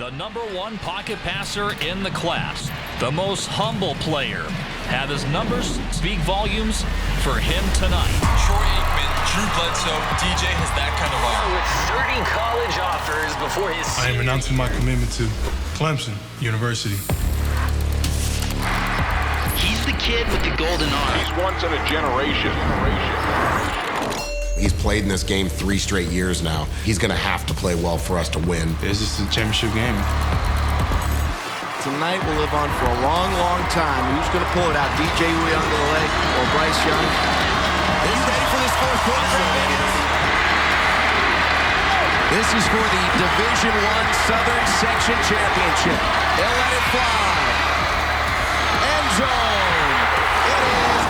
the #1 pocket passer in the class, the most humble player. Have his numbers speak volumes for him tonight. Troy Aikman, Drew Bledsoe, DJ has that kind of arm. With 30 college offers before his I am announcing my commitment to Clemson University. He's the kid with the golden arm. He's once in a generation. He's played in this game 3 straight years now. He's going to have to play well for us to win. It's just a championship game. Tonight will live on for a long, long time. Who's going to pull it out, DJ Uiagalelei or Bryce Young? He's ready for this fourth quarter. This is for the Division I Southern Section Championship. They'll let it fly. End zone. It is.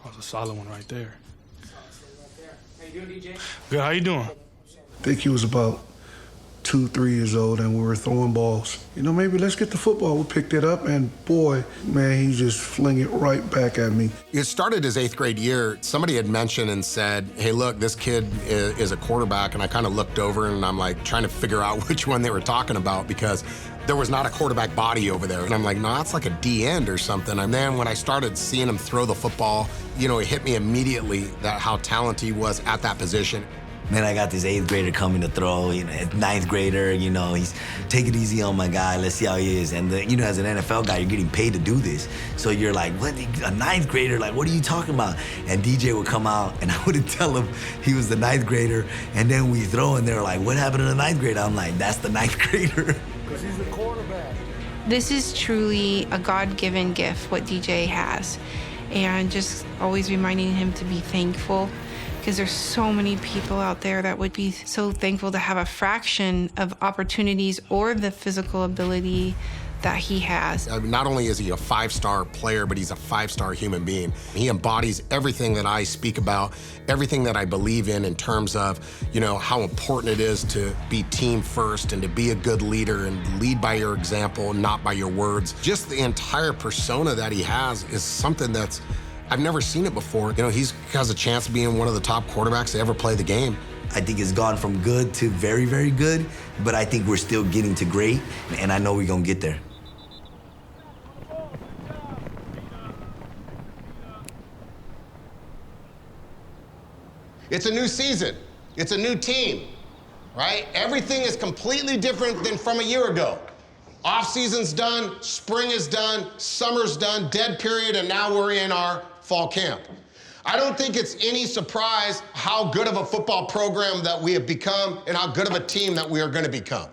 That was a solid one right there. How you doing, DJ? Good, how you doing? I think he was about 2, 3 years old, and we were throwing balls. You know, maybe let's get the football. We picked it up, and boy, man, he just fling it right back at me. It started his 8th grade year. Somebody had mentioned and said, hey, look, this kid is a quarterback, and I kind of looked over, and I'm like trying to figure out which one they were talking about because there was not a quarterback body over there. And I'm like, no, that's like a D end or something. And then when I started seeing him throw the football, you know, it hit me immediately that how talented he was at that position. Then I got this 8th grader coming to throw, 9th grader, he's take it easy on my guy, let's see how he is. And as an NFL guy, you're getting paid to do this. So you're like, what, a 9th grader, like, what are you talking about? And DJ would come out and I wouldn't tell him he was the 9th grader. And then we throw and they're like, what happened to the 9th grader? I'm like, that's the 9th grader. Because he's the quarterback. This is truly a God-given gift, what DJ has. And just always reminding him to be thankful, because there's so many people out there that would be so thankful to have a fraction of opportunities or the physical ability that he has. Not only is he a 5-star player, but he's a 5-star human being. He embodies everything that I speak about, everything that I believe in terms of, how important it is to be team first and to be a good leader and lead by your example, not by your words. Just the entire persona that he has is something that's, I've never seen it before. He has a chance of being one of the top quarterbacks to ever play the game. I think it's gone from good to very, very good, but I think we're still getting to great, and I know we're gonna get there. It's a new season. It's a new team, right? Everything is completely different than from a year ago. Off-season's done, spring is done, summer's done, dead period, and now we're in our fall camp. I don't think it's any surprise how good of a football program that we have become and how good of a team that we are going to become.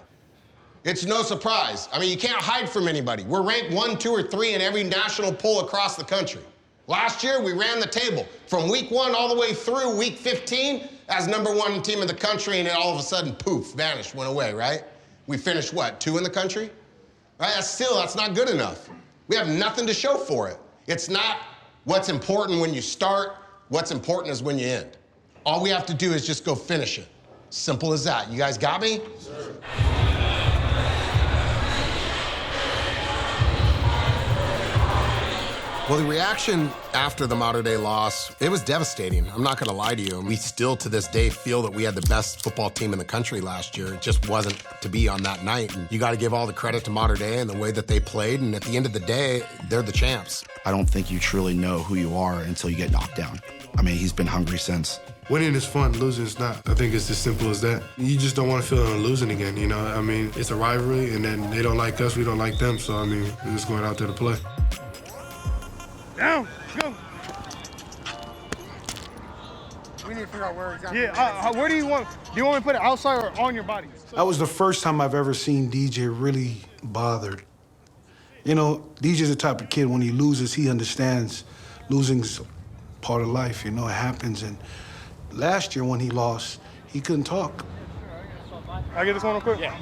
It's no surprise. I mean, you can't hide from anybody. We're ranked 1, 2, or 3 in every national poll across the country. Last year, we ran the table from week 1 all the way through week 15 as #1 team in the country, and then all of a sudden, poof, vanished, went away, right? We finished, what, 2 in the country? Right? That's not good enough. We have nothing to show for it. It's not what's important when you start. What's important is when you end. All we have to do is just go finish it. Simple as that. You guys got me? Sure. Well, the reaction after the Mater Dei loss, it was devastating. I'm not going to lie to you. We still, to this day, feel that we had the best football team in the country last year. It just wasn't to be on that night. And you got to give all the credit to Mater Dei and the way that they played. And at the end of the day, they're the champs. I don't think you truly know who you are until you get knocked down. I mean, he's been hungry since. Winning is fun, losing is not. I think it's as simple as that. You just don't want to feel like losing again, I mean, it's a rivalry, and then they don't like us, we don't like them. So, I mean, we're just going out there to play. Down, go. We need to figure out where exactly. Yeah, where do you want me to put it, outside or on your body? That was the first time I've ever seen DJ really bothered. DJ's the type of kid, when he loses, he understands losing's part of life, it happens. And last year when he lost, he couldn't talk. Can I get this one real quick? Yeah.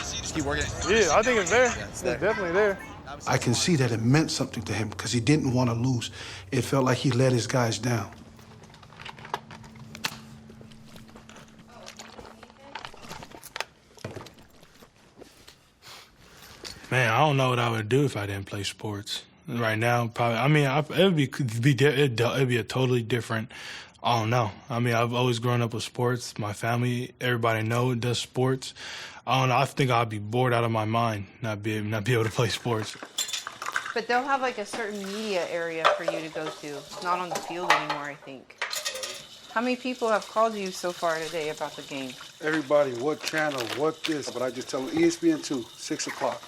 Just keep working it. Yeah, I think it's there. Yeah, it's there. It's definitely there. I can see that it meant something to him because he didn't want to lose. It felt like he let his guys down. Man, I don't know what I would do if I didn't play sports. Right now, probably. I mean, it'd be a totally different. I don't know. I mean, I've always grown up with sports. My family, everybody does sports. I don't know. I think I'd be bored out of my mind not be able to play sports. But they'll have like a certain media area for you to go to. It's not on the field anymore, I think. How many people have called you so far today about the game? Everybody, what channel, what this? But I just tell them ESPN2, 6 o'clock.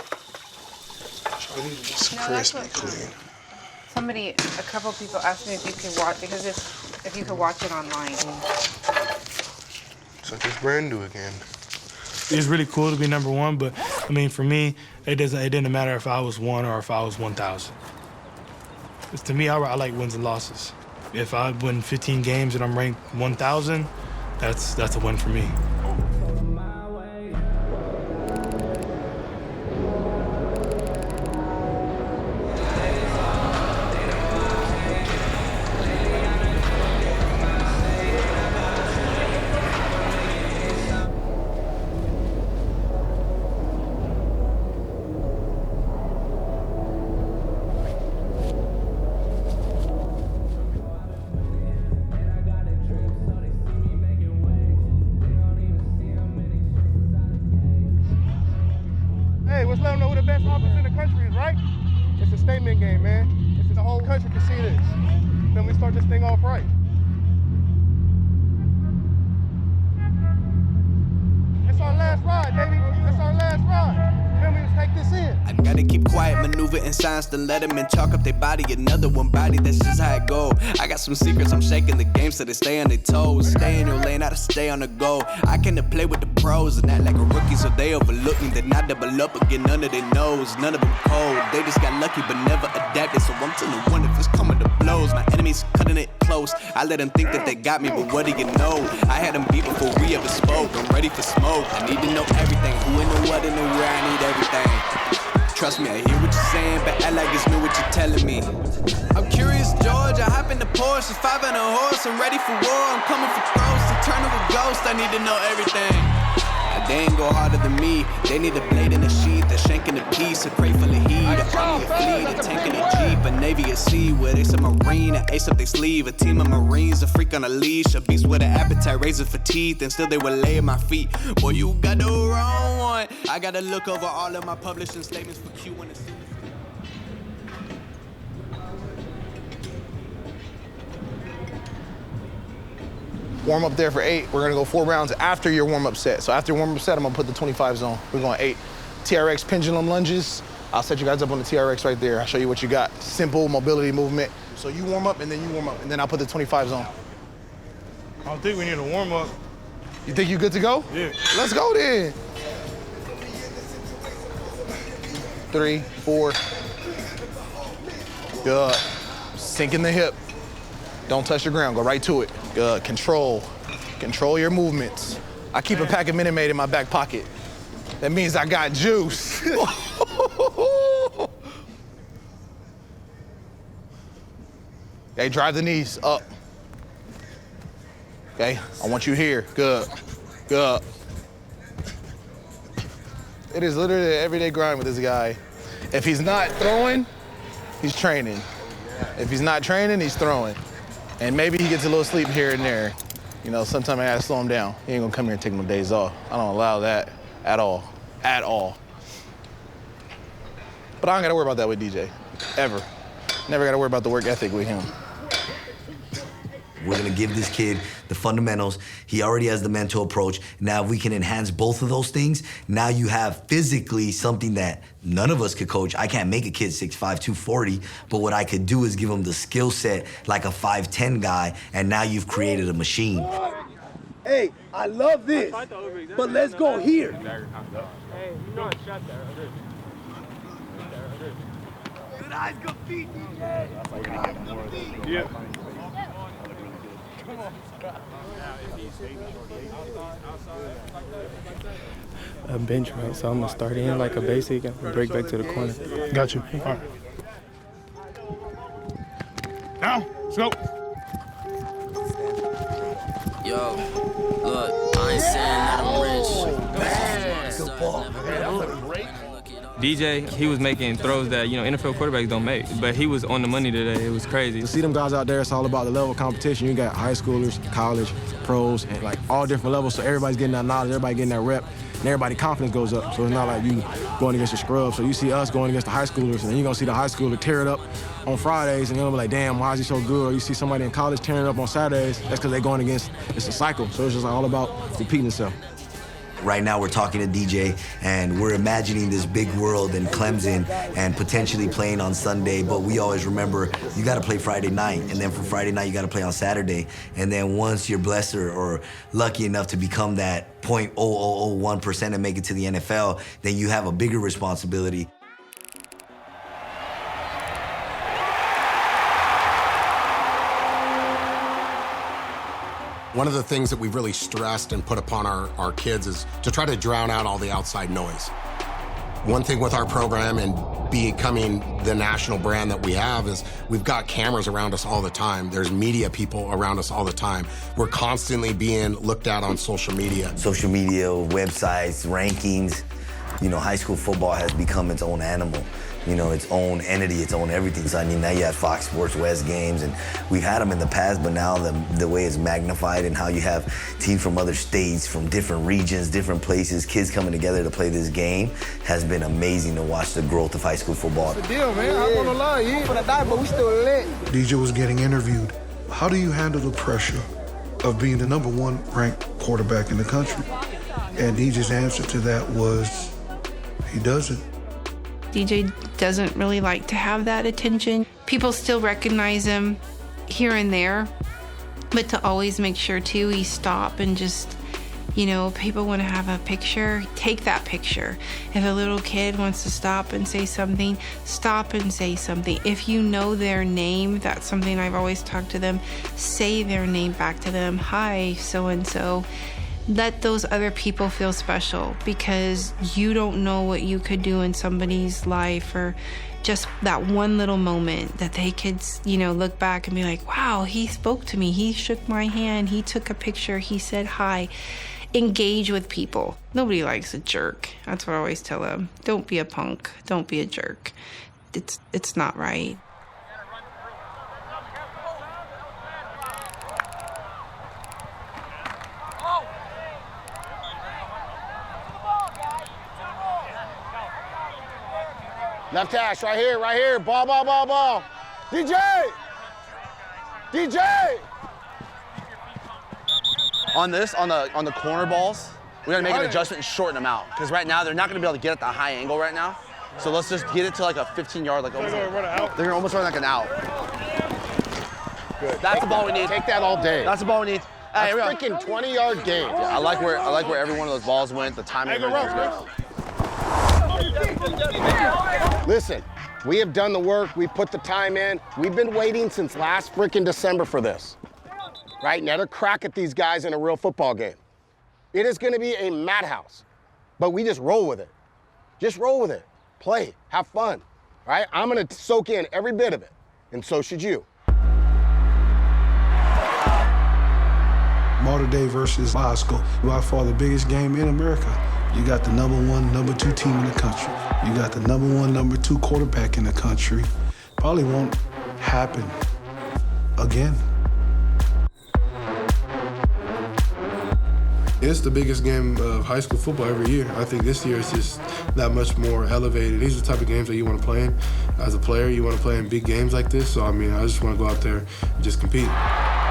Just crispy clean. Somebody, a couple people asked me if you could watch, because if you could watch it online. It's like it's brand new again. It's really cool to be number one, but I mean, for me, it didn't matter if I was 1 or if I was 1,000. To me, I like wins and losses. If I win 15 games and I'm ranked 1,000, that's a win for me. Let's let them know who the best offense in the country is, right? It's a statement game, man. The whole country can see this. Then we start this thing off right. It's our last ride, baby. It's our last ride. Then we just take this in. I gotta keep quiet, maneuver in silence, then let them in, chalk up their body. Another one body, that's just how it go. I got some secrets, I'm shaking the game so they stay on their toes. Stay in your lane, I to stay on the go. I can play with the pros and act like a rookie, so they overlook me. They not double up again, none of their nose, none of them cold. They just got lucky but never adapted, so I'm telling one if it's coming to blows. My enemies cutting it close. I let them think that they got me, but what do you know? I had them beat before we ever spoke. I'm ready for smoke. I need to know everything. Who in the what and the where, I need everything. Trust me, I hear what you're saying, but act like it's new what you're telling me. I'm curious, George. I hop in the Porsche, 5 and a horse. I'm ready for war. I'm coming for throats. To turn to a ghost, I need to know everything. They ain't go harder than me. They need a blade in a sheath, a shank in a piece, a crate full of heat, a army, a fleet, a tank in a jeep, a navy, a sea, with ace, a marine, an ace up their sleeve, a team of marines, a freak on a leash, a beast with an appetite, razor for teeth, and still they will lay at my feet. Boy, you got the wrong one. I gotta look over all of my publishing statements for Q and the warm up there for 8. We're gonna go 4 rounds after your warm-up set. So after your warm-up set, I'm gonna put the 25 zone. We're going 8. TRX pendulum lunges. I'll set you guys up on the TRX right there. I'll show you what you got. Simple mobility movement. So you warm up and then you warm up, and then I'll put the 25 zone. I don't think we need a warm-up. You think you good to go? Yeah. Let's go then. 3, 4. Good. Sink in the hip. Don't touch the ground, go right to it. Good, control your movements. I keep a pack of Minute Maid in my back pocket. That means I got juice. Okay, drive the knees up. Okay, I want you here, good, good. It is literally an everyday grind with this guy. If he's not throwing, he's training. If he's not training, he's throwing. And maybe he gets a little sleep here and there. You know, sometimes I gotta slow him down. He ain't gonna come here and take no days off. I don't allow that at all, at all. But I don't gotta worry about that with DJ, ever. Never gotta worry about the work ethic with him. We're gonna give this kid the fundamentals. He already has the mental approach. Now if we can enhance both of those things, now you have physically something that none of us could coach. I can't make a kid 6'5", 240, but what I could do is give him the skill set like a 5'10" guy, and now you've created a machine. Hey, I love this, but let's go here. Hey, you know I shot that right there. Good eyes, good feet, DJ. Good eyes, good feet. Yeah. A bench, right? So I'm going to start in like a basic and break back to the corner. Got you. All right. Now, let's go. Yo, look, I ain't saying that I'm rich. Good ball. DJ, he was making throws that, NFL quarterbacks don't make. But he was on the money today. It was crazy. To see them guys out there, it's all about the level of competition. You got high schoolers, college, pros, and like all different levels. So everybody's getting that knowledge, everybody getting that rep, and everybody's confidence goes up. So it's not like you going against the scrubs. So you see us going against the high schoolers, and then you're going to see the high schooler tear it up on Fridays, and you're going to be like, damn, why is he so good? Or you see somebody in college tearing it up on Saturdays, that's because they're going against, it's a cycle. So it's just all about repeating itself. Right now we're talking to DJ and we're imagining this big world in Clemson and potentially playing on Sunday, but we always remember you got to play Friday night, and then from Friday night you got to play on Saturday, and then once you're blessed or lucky enough to become that 0.0001% and make it to the NFL, then you have a bigger responsibility. One of the things that we've really stressed and put upon our kids is to try to drown out all the outside noise. One thing with our program and becoming the national brand that we have is we've got cameras around us all the time. There's media people around us all the time. We're constantly being looked at on social media. Social media, websites, rankings. High school football has become its own animal. Its own entity, its own everything. So, now you have Fox Sports West games, and we've had them in the past, but now the way it's magnified and how you have teams from other states, from different regions, different places, kids coming together to play this game has been amazing to watch the growth of high school football. What's the deal, man? I want to lie. You ain't gonna die, but we still lit. DJ was getting interviewed. How do you handle the pressure of being the #1 ranked quarterback in the country? And DJ's answer to that was, he doesn't. DJ doesn't really like to have that attention. People still recognize him here and there, but to always make sure too, he stop and just, people want to have a picture, take that picture. If a little kid wants to stop and say something, stop and say something. If you know their name, that's something I've always talked to them, say their name back to them. Hi, so-and-so. Let those other people feel special, because you don't know what you could do in somebody's life, or just that one little moment that they could, look back and be like, wow, he spoke to me. He shook my hand. He took a picture. He said hi. Engage with people. Nobody likes a jerk. That's what I always tell them. Don't be a punk. Don't be a jerk. It's not right. Left hash, right here. Ball. DJ! On the corner balls, we gotta make an adjustment and shorten them out. Because right now, they're not gonna be able to get at the high angle right now. So let's just get it to like a 15-yard, like almost. They're gonna almost run like an out. Good. That's the ball we need. Take that all day. That's the ball we need. Hey, That's freaking 20-yard game. Yeah, I like where every one of those balls went. The timing. Listen, we have done the work. We've put the time in. We've been waiting since last freaking December for this. Right? Another crack at these guys in a real football game. It is going to be a madhouse, but we just roll with it. Just roll with it. Play. Have fun. Right? I'm going to soak in every bit of it, and so should you. Mater Dei versus Bosco, by far the biggest game in America. You got the #1, #2 team in the country. You got the #1, #2 quarterback in the country. Probably won't happen again. It's the biggest game of high school football every year. I think this year it's just that much more elevated. These are the type of games that you want to play in. As a player, you want to play in big games like this. So, I just want to go out there and just compete.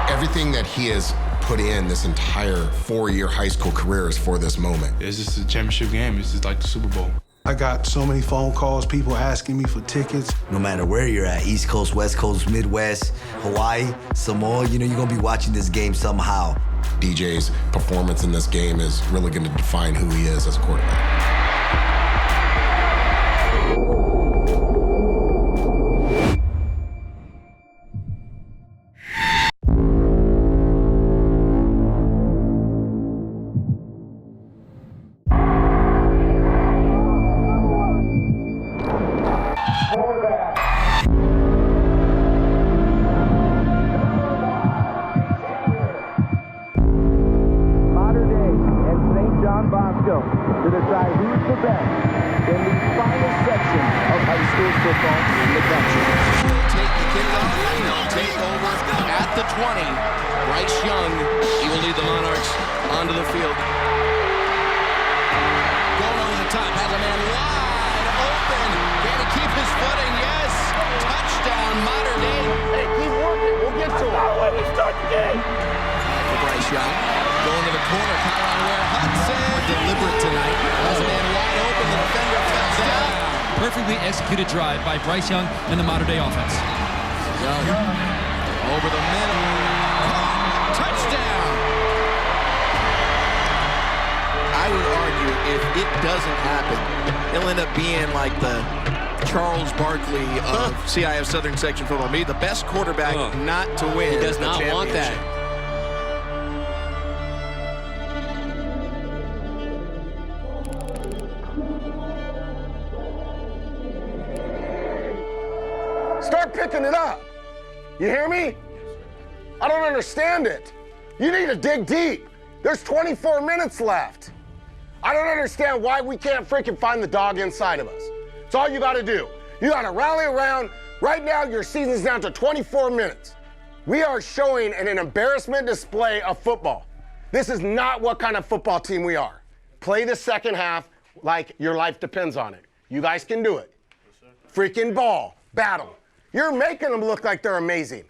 Everything that he has put in this entire 4-year high school career is for this moment. It's just a championship game. It's just like the Super Bowl. I got so many phone calls, people asking me for tickets. No matter where you're at, East Coast, West Coast, Midwest, Hawaii, Samoa, you're going to be watching this game somehow. DJ's performance in this game is really going to define who he is as a quarterback. Bosco to decide who's the best in the final section of high school football in the country. Take the kickoff, and he'll take over at the 20. Bryce Young, he will lead the Monarchs onto the field. Going over the top, has a man wide open. Can he keep his footing? Yes. Touchdown, Mater Dei. Hey, keep working. We'll get to it. Let me start the game. For Bryce Young, going to the corner, Conway Hudson. Deliberate tonight. Has a man wide open. The defender fell down. Perfectly executed drive by Bryce Young and the Mater Dei offense. Young over the middle. Touchdown. I would argue if it doesn't happen, it'll end up being like the Charles Barkley of CIF Southern Section football. Maybe the best quarterback not to win. He does not want that. Start picking it up. You hear me? I don't understand it. You need to dig deep. There's 24 minutes left. I don't understand why we can't freaking find the dog inside of us. It's all you got to do. You got to rally around. Right now, your season's down to 24 minutes. We are showing an embarrassment display of football. This is not what kind of football team we are. Play the second half like your life depends on it. You guys can do it. Freaking ball, battle. You're making them look like they're amazing.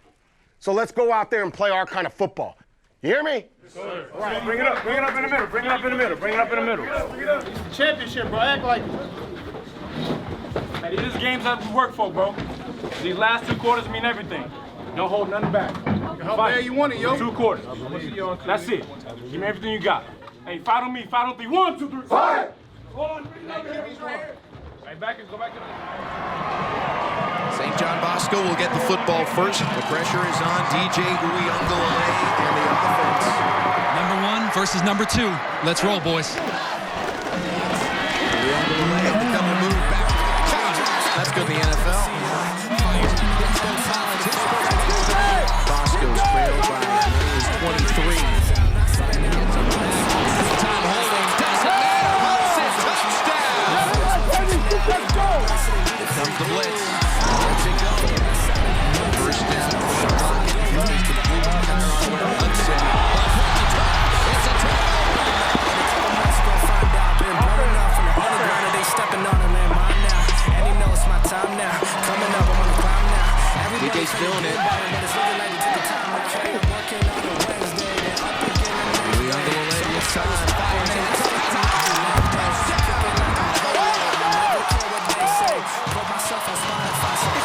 So let's go out there and play our kind of football. You hear me? Yes, sir. All right, bring it up in the middle, bring it up in the middle, bring it up in the middle. It's a championship, bro, act like it. Hey, these games that we work for, bro. These last 2 quarters mean everything. Don't hold nothing back. How bad you want it, yo? 2 quarters. That's it. Give me everything you got. Hey, fight on me, fight on 3. 1, 2, 3. Fight! 1, 3, right back and go back to the... St. John Bosco will get the football first. The pressure is on DJ Uiagalelei and the offense. Number 1 versus number 2. Let's roll, boys. Uiagalelei, the double move back. That's good in the NFL. Bosco's trailed by 23. Time holding, doesn't matter. Hudson, touchdown! Let's go! Here comes the blitz. Let's it go. First down. Hudson. It's a turnover. DJ's feeling it. Uiagalelei inside.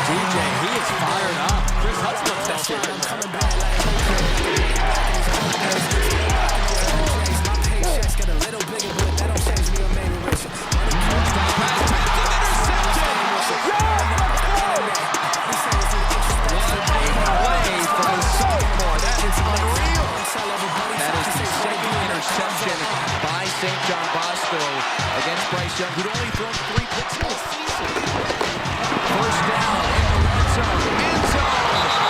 DJ, he is fired up. Chris Hudson looks that shit right now. Interception by St. John Bosco against Bryce Young, who'd only thrown 3 picks this season. First down in the red zone. End zone.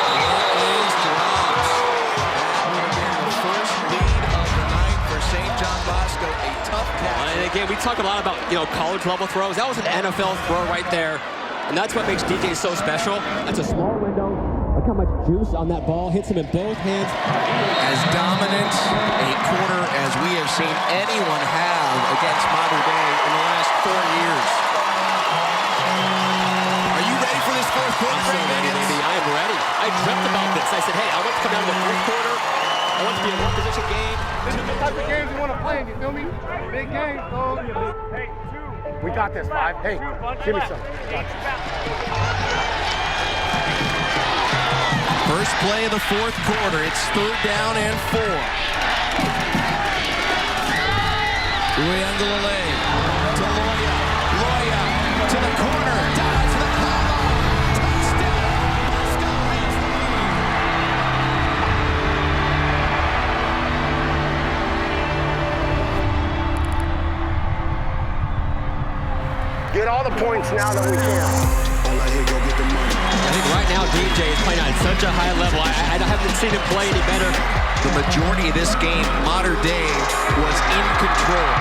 It is dropped. That would have been the first lead of the night for St. John Bosco. A tough catch. And again, we talk a lot about, college level throws. That was an NFL throw right there. And that's what makes DJ so special. That's a small window. Look how much juice on that ball. Hits him in both hands. As dominant a corner as we have seen anyone have against Mater Dei in the last 4 years. Are you ready for this fourth quarter? I'm so ready, baby. I am ready. I dreamt about this. I said, hey, I want to come down to the fourth quarter. I want to be a one-position game. This is the type of games you want to play, you feel me? Big games, though. Hey, 2. We got this, 5. Hey, give me some. First play of the fourth quarter. It's 3rd down and 4. Uiagalelei to Loya. Loya to the corner. Down to the pylon. Touchdown. Get all the points now that we can. I think right now DJ is playing at such a high level. I haven't seen him play any better. The majority of this game, Mater Dei was in control.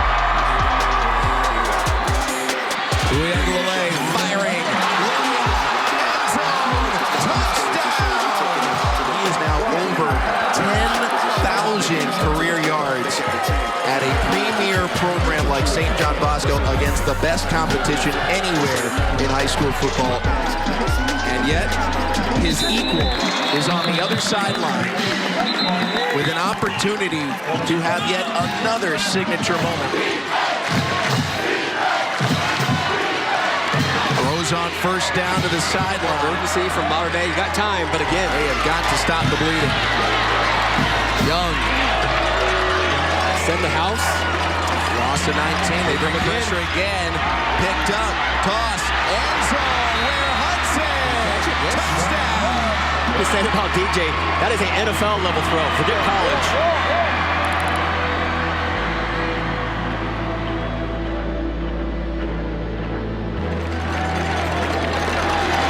like St. John Bosco against the best competition anywhere in high school football. And yet, his equal is on the other sideline with an opportunity to have yet another signature moment. Throws on first down to the sideline. Emergency from Mater Dei. You got time, but again, they have got to stop the bleeding. Young. Send the house. Loss of 19. They bring the pressure again. Picked up. Toss. End zone. Where Hudson. Touchdown. We said about DJ. That is an NFL level throw. Forget college.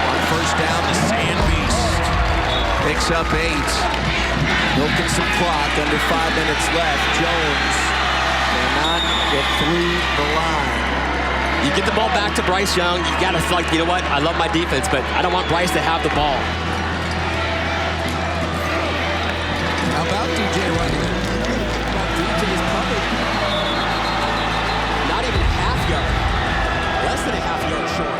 On first down, the Sand Beast picks up 8. Milking some clock, under 5 minutes left. Jones cannot get through the line. You get the ball back to Bryce Young. You gotta feel like, you know what? I love my defense, but I don't want Bryce to have the ball. How about DJ running it? DJ is probably not even a half yard. Less than a half yard short.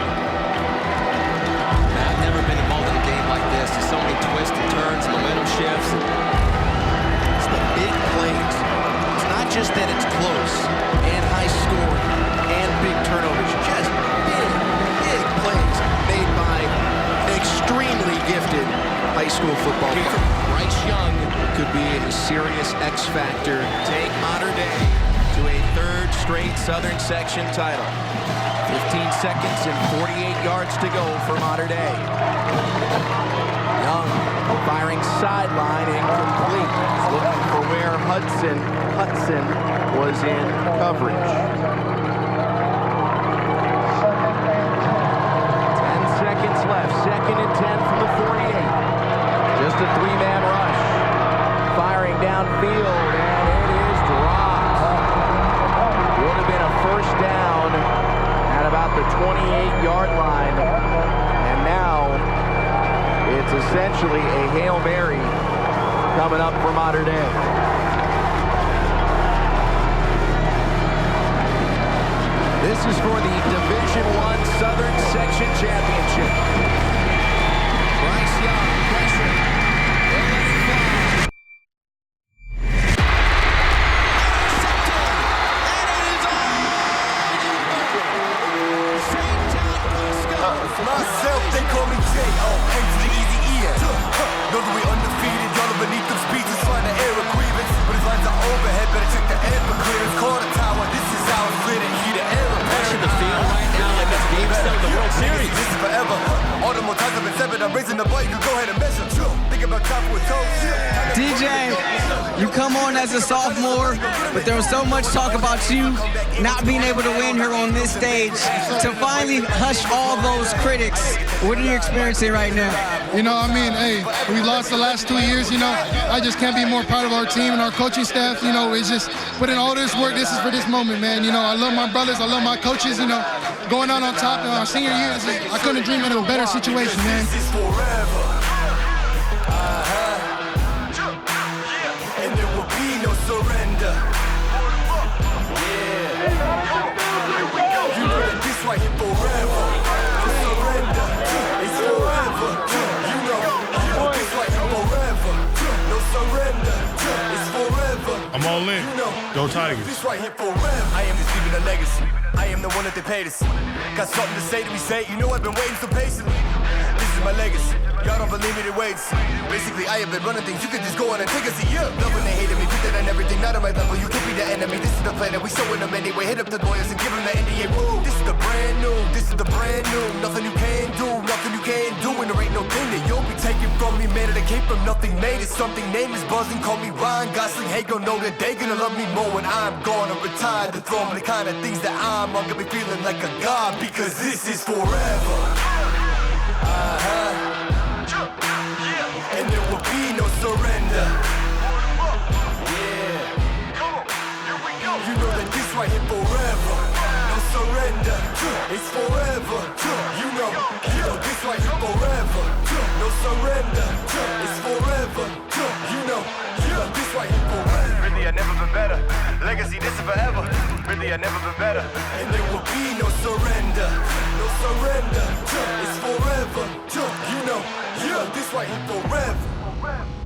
I've never been involved in a game like this. There's so many twists and turns, momentum shifts. It's the big plays. It's not just that it's close and high scoring and big turnovers. Just big plays made by an extremely gifted high school football player. Bryce Young could be a serious X factor. Take Mater Dei to a 3rd straight Southern Section title. 15 seconds and 48 yards to go for Mater Dei. Young firing sideline, incomplete. Looking for where Hudson was in coverage. 10 seconds left, 2nd and 10 from the 48. Just a 3-man rush. Firing downfield, and it is dropped. Would have been a first down at about the 28-yard line. And now it's essentially a Hail Mary coming up for Mater Dei. This is for the Division I Southern Section Championship. Bryce Young, pressure. They're letting it fly. Myself, they call me J.O. N to the easy E-N. Know that we undefeated, y'all are beneath them speeches trying to air a grievance. But his lines are overhead, better check the air for clearance. Call the tower, this is how it's lit and heat the air. Watching the field right now like this game still in the World Series. This is forever. All the more times I've been 7, I'm raising the bar, you can go ahead and measure. Think about top with toes. DJ, you come on as a sophomore, but there was so much talk about you not being able to win here on this stage. To finally hush all those critics, what are you experiencing right now? You know, I mean, hey, we lost the last 2 years, you know. I just can't be more proud of our team and our coaching staff. You know, it's just put in all this work. This is for this moment, man. You know, I love my brothers. I love my coaches, you know. Going out on top in our senior year, I couldn't dream of a better situation, man. This is forever. And there will be no surrender. Yeah. You know that this right here forever. No surrender. It's forever. You know this right here forever. No surrender. It's forever. I'm all in. Go Tigers. This right here forever. I am just leaving a legacy. I am the one that they paid us. Got something to say to me, say. You know I've been waiting so patiently. This is my legacy. Y'all don't believe me, they wait. Basically, I have been running things. You can just go on and take a seat. Yeah. Love when they hated me, put that on everything. Not on my level. You can't be the enemy. This is the plan that we showing them anyway. Hit up the lawyers and give them the NDA. Woo. This is the brand new. This is the brand new. Nothing you can do. Nothing you can do. And there ain't no thing that you'll be taking from me. Man, it came from nothing. Made it something. Name is buzzing. Call me Ryan Gosling. Hey, gon' know that they gonna love me more when I'm gone or retire the throne. The kind of things that I'm gonna be feeling like a god because this is forever. And there will be no surrender. Yeah. You know that this right here forever. No surrender. It's forever. You know this right here forever. No surrender. It's forever. You know this right here forever. Really, I've never been better. Legacy, this is forever. Really, me, I've never been better. And there will be no surrender. No surrender. It's forever. You know, yeah, this right here forever.